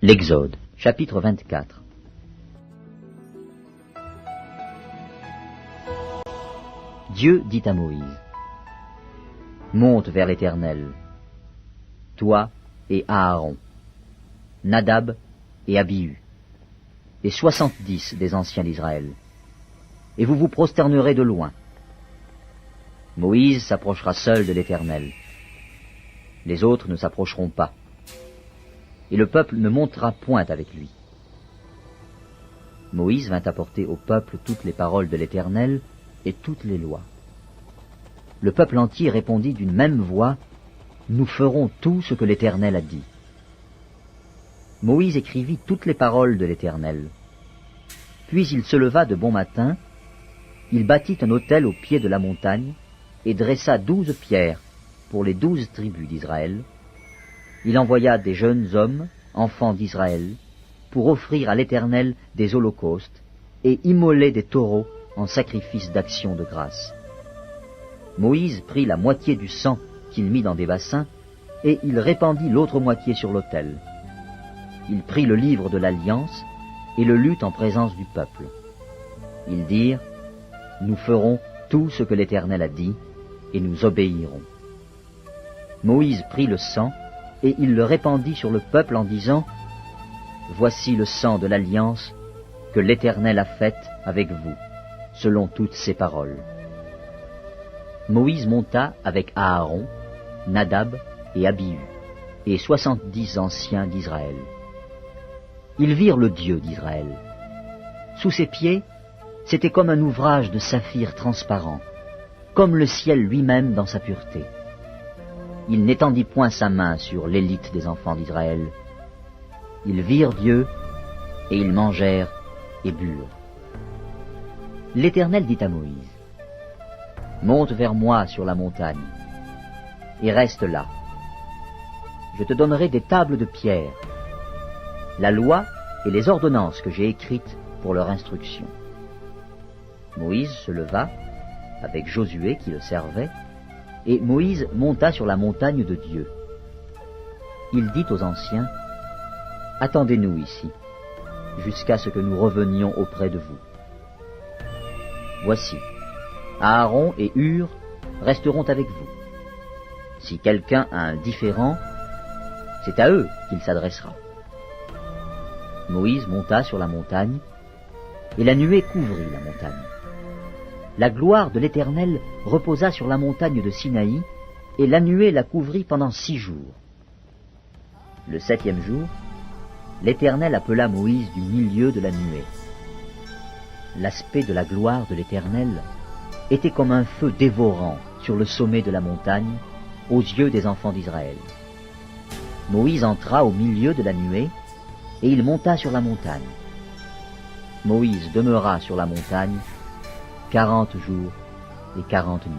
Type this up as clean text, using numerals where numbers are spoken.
L'Exode, chapitre 24. Dieu dit à Moïse, « Monte vers l'Éternel, toi et Aaron, Nadab et Abihu, et 70 des anciens d'Israël, et vous vous prosternerez de loin. Moïse s'approchera seul de l'Éternel. Les autres ne s'approcheront pas, et le peuple ne montera point avec lui. » Moïse vint apporter au peuple toutes les paroles de l'Éternel et toutes les lois. Le peuple entier répondit d'une même voix, « Nous ferons tout ce que l'Éternel a dit. » Moïse écrivit toutes les paroles de l'Éternel. Puis il se leva de bon matin, il bâtit un autel au pied de la montagne, et dressa 12 pierres pour les 12 tribus d'Israël. Il envoya des jeunes hommes, enfants d'Israël, pour offrir à l'Éternel des holocaustes et immoler des taureaux en sacrifice d'action de grâce. Moïse prit la moitié du sang qu'il mit dans des bassins, et il répandit l'autre moitié sur l'autel. Il prit le livre de l'Alliance et le lut en présence du peuple. Ils dirent, « Nous ferons tout ce que l'Éternel a dit, et nous obéirons. » Moïse prit le sang, et il le répandit sur le peuple en disant, « Voici le sang de l'Alliance que l'Éternel a faite avec vous, selon toutes ses paroles. » Moïse monta avec Aaron, Nadab et Abihu, et 70 anciens d'Israël. Ils virent le Dieu d'Israël. Sous ses pieds, c'était comme un ouvrage de saphir transparent, comme le ciel lui-même dans sa pureté. Il n'étendit point sa main sur l'élite des enfants d'Israël. Ils virent Dieu, et ils mangèrent et burent. L'Éternel dit à Moïse, « Monte vers moi sur la montagne, et reste là. Je te donnerai des tables de pierre, la loi et les ordonnances que j'ai écrites pour leur instruction. » Moïse se leva, avec Josué qui le servait, et Moïse monta sur la montagne de Dieu. Il dit aux anciens, « Attendez-nous ici, jusqu'à ce que nous revenions auprès de vous. » Voici, Aaron et Hur resteront avec vous. Si quelqu'un a un différend, c'est à eux qu'il s'adressera. Moïse monta sur la montagne, et la nuée couvrit la montagne. La gloire de l'Éternel reposa sur la montagne de Sinaï, et la nuée la couvrit pendant 6 jours. Le 7e jour, l'Éternel appela Moïse du milieu de la nuée. L'aspect de la gloire de l'Éternel était comme un feu dévorant sur le sommet de la montagne, aux yeux des enfants d'Israël. Moïse entra au milieu de la nuée, et il monta sur la montagne. Moïse demeura sur la montagne 40 jours et 40 nuits.